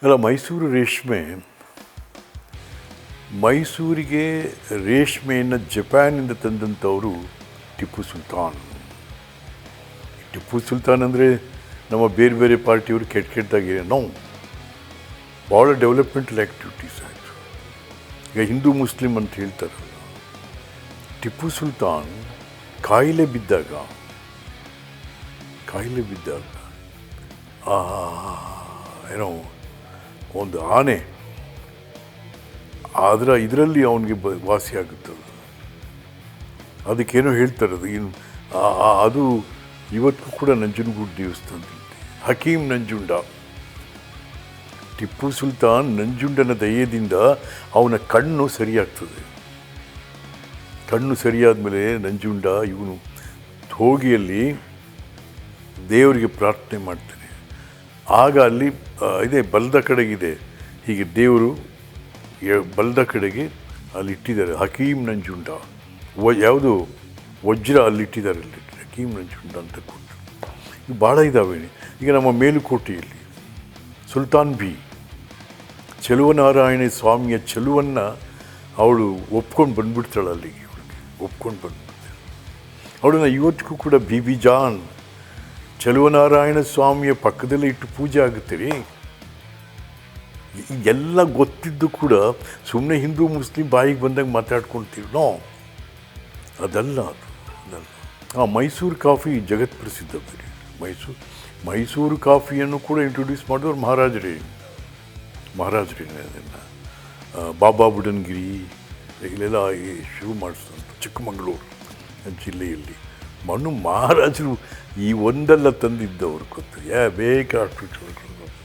ಅಲ್ಲ, ಮೈಸೂರಿಗೆ ರೇಷ್ಮೆಯನ್ನು ಜಪಾನಿಂದ ತಂದಂಥವರು ಟಿಪ್ಪು ಸುಲ್ತಾನ್ ಅಂದರೆ ನಮ್ಮ ಬೇರೆ ಬೇರೆ ಪಾರ್ಟಿಯವರು ಕೆಟ್ಟದಾಗಿದೆ. ನಾವು ಭಾಳ ಡೆವಲಪ್ಮೆಂಟಲ್ ಆ್ಯಕ್ಟಿವಿಟೀಸ್ ಆಯಿತು. ಈಗ ಹಿಂದೂ ಮುಸ್ಲಿಂ ಅಂತ ಹೇಳ್ತಾರಲ್ಲ, ಟಿಪ್ಪು ಸುಲ್ತಾನ್ ಕಾಯಿಲೆ ಬಿದ್ದಾಗ ಏನೋ ಒಂದು ಆನೆ ಇದರಲ್ಲಿ ಅವನಿಗೆ ವಾಸಿ ಆಗುತ್ತದೆ. ಅದಕ್ಕೇನೋ ಹೇಳ್ತಾರೆ, ಅದು ಇವತ್ತು ಕೂಡ ನಂಜನಗೂಡು ದೇವಸ್ಥಾನ ಹಕೀಮ್ ನಂಜುಂಡ. ಟಿಪ್ಪು ಸುಲ್ತಾನ್ ನಂಜುಂಡನ ದಯೆಯಿಂದ ಅವನ ಕಣ್ಣು ಸರಿಯಾಗ್ತದೆ. ಕಣ್ಣು ಸರಿಯಾದ ಮೇಲೆ ನಂಜುಂಡ ಇವನು ಹೋಗಿಯಲ್ಲಿ ದೇವರಿಗೆ ಪ್ರಾರ್ಥನೆ ಮಾಡ್ತಾನೆ. ಆಗ ಅಲ್ಲಿ ಇದೆ ಬಲದ ಕಡೆಗಿದೆ, ಹೀಗೆ ದೇವರು ಬಲದ ಕಡೆಗೆ ಅಲ್ಲಿ ಇಟ್ಟಿದ್ದಾರೆ ಹಕೀಮ್ ನಂಜುಂಡ. ಯಾವುದು ವಜ್ರ ಅಲ್ಲಿಟ್ಟಿದ್ದಾರೆ, ಅಲ್ಲಿ ಹಕೀಮ್ ನಂಜುಂಡ ಅಂತ ಕೊಟ್ಟು. ಇವು ಭಾಳ ಇದ್ದಾವೆ. ಈಗ ನಮ್ಮ ಮೇಲುಕೋಟೆಯಲ್ಲಿ ಸುಲ್ತಾನ್ ಬಿ ಚೆಲುವನಾರಾಯಣ ಸ್ವಾಮಿಯ ಚೆಲುವನ್ನು ಅವಳು ಒಪ್ಕೊಂಡು ಬಂದುಬಿಡ್ತಾಳೆ. ಅಲ್ಲಿಗೆ ಒಪ್ಕೊಂಡು ಬಂದುಬಿಡ್ತಾಳೆ. ಅವಳನ್ನು ಇವತ್ತಿಗೂ ಕೂಡ ಬಿ ಜಾನ್ ಚೆಲುವನಾರಾಯಣ ಸ್ವಾಮಿಯ ಪಕ್ಕದಲ್ಲೇ ಇಟ್ಟು ಪೂಜೆ ಆಗುತ್ತೆ ರೀ. ಎಲ್ಲ ಗೊತ್ತಿದ್ದು ಕೂಡ ಸುಮ್ಮನೆ ಹಿಂದೂ ಮುಸ್ಲಿಂ ಬಾಯಿಗೆ ಬಂದಾಗ ಮಾತಾಡ್ಕೊಳ್ತೀವಿ. ಅದಲ್ಲ. ಮೈಸೂರು ಕಾಫಿ ಜಗತ್ ಪ್ರಸಿದ್ಧ. ಬೇರೆ ಮೈಸೂರು ಕಾಫಿಯನ್ನು ಕೂಡ ಇಂಟ್ರೊಡ್ಯೂಸ್ ಮಾಡಿದವರು ಮಹಾರಾಜರೇ. ಅದನ್ನು ಬಾಬಾ ಬುಡನ್ಗಿರಿ ಇಲ್ಲೆಲ್ಲ ಶುರು ಮಾಡಿಸಿದಂಥ ಚಿಕ್ಕಮಗಳೂರು ಜಿಲ್ಲೆಯಲ್ಲಿ ಮಹಾರಾಜರು ಈ ಒಂದೆಲ್ಲ ತಂದಿದ್ದವರು ಗೊತ್ತು. ಬೇಕಾಗ್ಬಿಟ್ಟು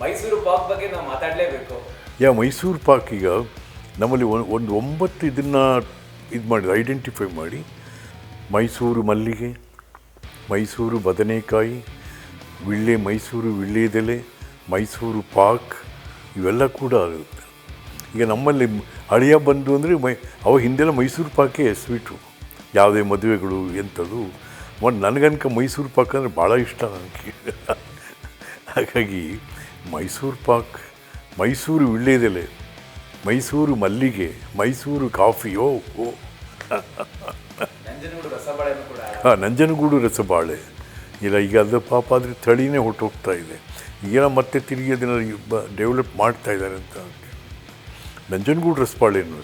ಮೈಸೂರು ಪಾಕ್ ಬಗ್ಗೆ ನಾವು ಮಾತಾಡಲೇಬೇಕು. ಮೈಸೂರು ಪಾಕ್ ಈಗ ನಮ್ಮಲ್ಲಿ ಒಂದು 9 ಇದನ್ನು ಮಾಡಿ ಐಡೆಂಟಿಫೈ ಮಾಡಿ, ಮೈಸೂರು ಮಲ್ಲಿಗೆ, ಮೈಸೂರು ಬದನೆಕಾಯಿ, ಮೈಸೂರು ವಿಳ್ಯೆದೆಲೆ, ಮೈಸೂರು ಪಾಕ್, ಇವೆಲ್ಲ ಕೂಡ ಆಗುತ್ತೆ. ಈಗ ನಮ್ಮಲ್ಲಿ ಹಳೆಯ ಬಂದು ಅಂದರೆ ಅವ ಹಿಂದೆಲ್ಲ ಮೈಸೂರು ಪಾಕೇ ಸ್ವೀಟು. ಯಾವುದೇ ಮದುವೆಗಳು ಎಂಥದ್ದು ನನಗನ್ಕ ಮೈಸೂರು ಪಾಕ್ ಅಂದರೆ ಭಾಳ ಇಷ್ಟ ನನಗೆ. ಹಾಗಾಗಿ ಮೈಸೂರು ಪಾಕ್, ಮೈಸೂರು ವಿಳ್ಯೆದೆಲೆ, ಮೈಸೂರು ಮಲ್ಲಿಗೆ, ಮೈಸೂರು ಕಾಫಿಯೋ ನಂಜನಗೂಡು ರಸಬಾಳೆ ಇಲ್ಲ. ಈಗ ಅದು ಪಾಪ ಆದರೆ ತಳಿನೇ ಹೊಟ್ಟೋಗ್ತಾ ಇದೆ. ಈಗ ಮತ್ತೆ ತಿರುಗಿ ಅದನ್ನು ಡೆವಲಪ್ ಮಾಡ್ತಾ ಇದ್ದಾರೆ ಅಂತ. ನಂಜನಗೂಡು ರಸಬಾಳೆ ಅನ್ನೋ